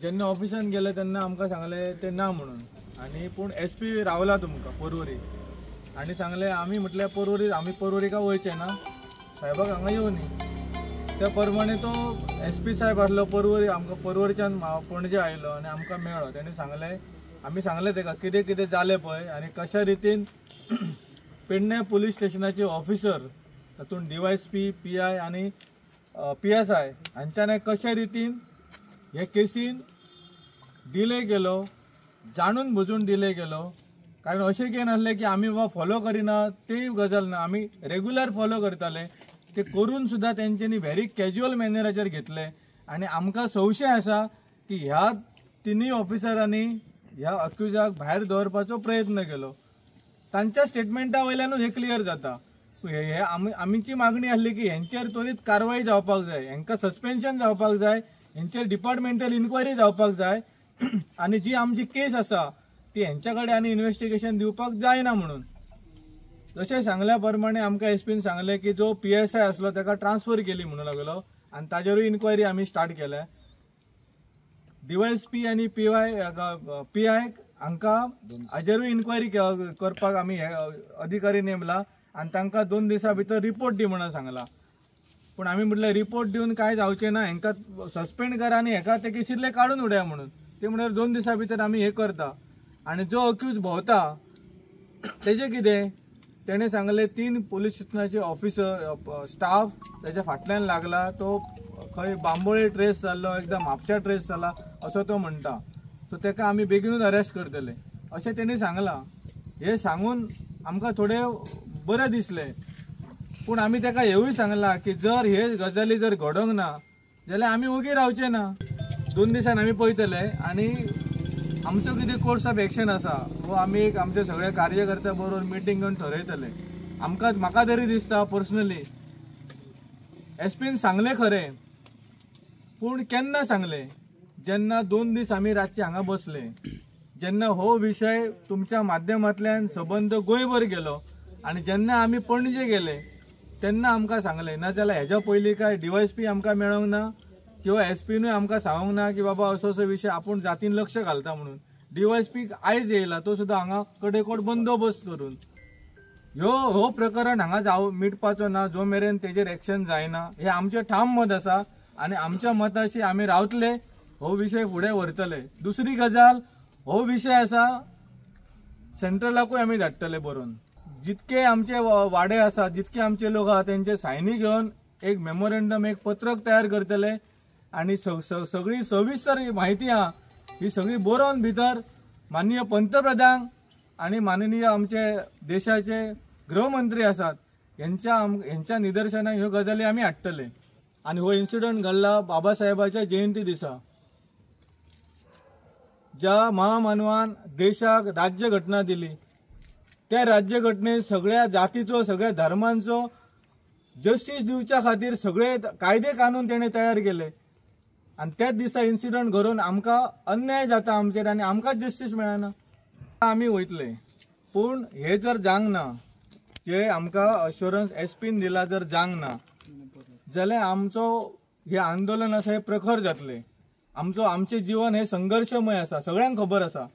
जेन्ना ऑफिसान गेले तेन्ना आमकां सांगले ते ना म्हणून, आनी पूण SP रावला तुमकां पर्वरी आनी सांगले आमी म्हटल्यार पर्वरी आमी पर्वरीका वयचे ना, साहेबाक हांगा येवनी। त्या प्रमाणे तो SP साहेब आसलो पर्वरी, आमकां पर्वरीच्यान पणजे आयलो आनी आमकां मेळ्ळो। तेणें सांगले, आमी सांगले तेका कितें कितें जालें पळय आनी कशा रितीन पेडणे पुलीस स्टेशनाचे ऑफिसर, तातूंत DYSP, PI आनी PSI हांच्यानी कशा रितीन हे केसीन डिले केलो, जाणून बुजून डिले केलो। कारण अशें केन आसलें की आमी बाबा फॉलो करिना ती गजाल ना, आमी रेग्युलर फॉलो करताले, ते करून सुद्दां तेंच्यांनी व्हेरी कॅज्युअल मॅनराचेर घेतले। आनी आमकां संशय आसा की ह्या तिनूय ऑफिसरांनी ह्या अक्युजाक भायर दवरपाचो प्रयत्न केलो। तांच्या स्टेटमेंटा वयल्यानूच हे क्लियर जाता। हे आमची मागणी आसली की हेंचेर त्वरीत कारवाई जावपाक जाय, हेंकां सस्पेन्शन जावपाक जाय, हेंचेर डिपार्टमेंटल इन्क्वायरी जावपाक जाय आनी जी आमची केस आसा ती हेंच्या कडेन आनी इन्व्हेस्टिगेशन दिवपाक जायना म्हणून। तशें सांगल्या प्रमाणे आमकां SPन सांगलें की जो PSI आसलो ताका ट्रान्सफर केली म्हणून लागलो आनी ताजेरूय इन्क्वायरी आमी स्टार्ट केल्या। DYSP आनी PI हांकां हाजेरूय इन्क्वायरी करपाक आमी हे अधिकारी नेमला आनी तांकां 2 दिसां भितर रिपोर्ट दी म्हणून सांगला। पूण आमी म्हटलें रिपोर्ट दिवन कांय जावचें ना, हेंकां सस्पेंड करा आनी हेका ते केसींतले काडून उडया म्हणून। ते म्हणल्यार 2 दिसां भितर आमी हे करता। आनी जो अक्यूज भोंवता तेजें कितें, तेणें सांगलें 3 पुलीस स्टेशनाचे ऑफिसर स्टाफ तेच्या फाटल्यान लागला, तो खंय बांबोळे ट्रेस जाल्लो, एकदम म्हापशा ट्रेस जाला असो तो म्हणटा। सो तेका आमी बेगीनूच अरेस्ट करतले अशें तेणी सांगलां। हे सांगून आमकां थोडें बरें दिसलें, पूण आमी तेका हेवूय सांगलां की जर हे गजाली जर घडोंक ना जाल्यार आमी ओगी रावचे ना, 2 दिसान आमी पळयतले आनी आमचो कितें कोर्स ऑफ एक्शन आसा वो आमी एक आमचे सगळे कार्यकर्त्या बरोबर मिटींग घेवन ठरयतले। म्हाका तरी दिसता पर्सनली SPन सांगलें खरें, पूण केन्ना सांगलें, जेन्ना 2 दीस आमी रातचे हांगा बसले, जेन्ना हो विशय तुमच्या माध्यमांतल्यान सबंद गोंयभर गेलो आनी जेन्ना आमी पणजे गेले तेन्ना आमकां सांगलें। नाजाल्यार हेज्या पयलीं काय DYSP आमकां मेळोंक ना किंवा SPनूय आमकां सांगूंक ना की बाबा असो असो विशय आपूण जातीन लक्ष घालता म्हणून। DYSP आयज येयला, तो सुद्दां हांगा कडेकोट बंदोबस्त करून। हो प्रकरण हांगा मिटपाचो ना जो मेरेन तेजेर एक्शन जायना, हे आमचें ठाम मत आसा आनी आमच्या मताशी आमी रावतले, हो विशय फुडें व्हरतले। दुसरी गजाल, हो विशय आसा सेंट्रलाकूय आमी धाडटले बरोवन। जितके आमचे वाडे आसा, जितके आमचे लोक आहा तेंचे सायनी घेवन एक मेमोरेंडम, एक पत्रक तयार करतले आनी सगळी सविस्तर म्हायती आहा ही सगळी बरोवन भितर माननीय पंतप्रधान आनी माननीय आमचे देशाचे गृहमंत्री आसात हेंच्या निदर्शनाक ह्यो गजाली आमी हाडटले। आनी हो इन्सिडंट घडला बाबासाहेबाच्या जयंती दिसा, ज्या महामानवान देशाक राज्यघटना दिली, त्या राज्यघटनेत सगळ्या जातीचो, सगळ्या धर्मांचो जस्टीस दिवच्या खातीर सगळे कायदे कानून तेणे तयार केले आनी त्याच दिसा इन्सिडंट घडोवन आमकां अन्याय जाता आमचेर आनी आमकांच जस्टीस मेळना। आमी वयतले, पूण हे जर जावंक ना, जे आमकां अश्युरन्स SPन दिला जर जावंक ना जाल्यार आमचो हे आंदोलन आसा हे प्रखर जातले। आमचें जीवन हे संघर्शमय आसा, सगळ्यांक खबर आसा।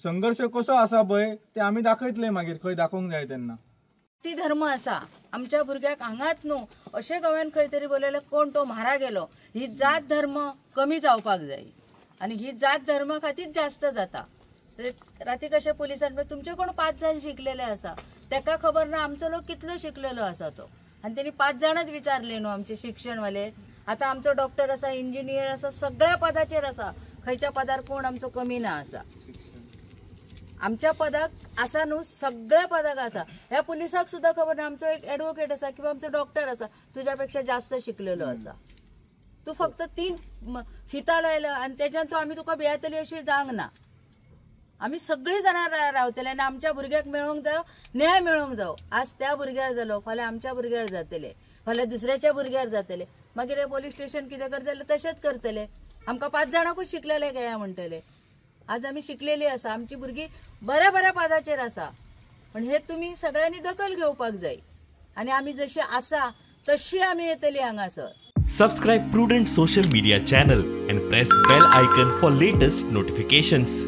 संघर्ष कसो आसा पळय ते आमी दाखयतले मागीर खंय दाखोवंक जाय तेन्ना। ती धर्म आसा आमच्या भुरग्याक हांगाच न्हू, अशें गोव्यान खंय तरी बोललें कोण तो म्हारा गेलो। ही जात धर्म कमी जावपाक जाय आनी ही जात धर्मा खातीर जास्त जाता। राती कशें पुलिसांन तुमचे कोण 5 जाण शिकलेले आसा, तेका खबर ना आमचो लोक कितलो शिकलेलो आसा तो, आनी तेणी 5 जाणच विचारले न्हू आमचे शिक्षणवाले। आता आमचो डॉक्टर आसा, इंजिनियर आसा, सगळ्या पदाचेर आसा, खंयच्या पदार कोण आमचो कमी ना आसा। आमच्या पदाक आसा न्हू, सगळ्या पदाक आसा। ह्या पुलिसाक सुद्दां खबर ना आमचो एक एडवोकेट आसा किंवा आमचो डॉक्टर आसा तुझ्या जास्त शिकलेलो आसा। तू फक्त 3 फिता लायला आनी तेच्यान तू आमी तुका भियेतली अशी जावंक ना। आमी सगळीं जाणां रावतले आनी आमच्या भुरग्याक मेळोंक जायो, न्याय मेळोंक जायो। आज त्या भुरग्यार जालो, फाल्यां आमच्या भुरग्यार जातले, फाल्यां दुसऱ्याच्या भुरग्यार जातले, मागीर हे पोलीस स्टेशन कितें करतले तशेंच करतले। आमकां 5 जाणांकूच शिकलेले काय म्हणटले। आज आमी शिकलेली आसा, आमची भुरगीं बऱ्या बऱ्या पदाचेर आसा, पण हे तुमी सगळ्यांनी दखल घेवपाक जाय आनी आमी जशी आसा तशी आमी येतली हांगासर। Subscribe Prudent social media channel and press bell icon for latest notifications.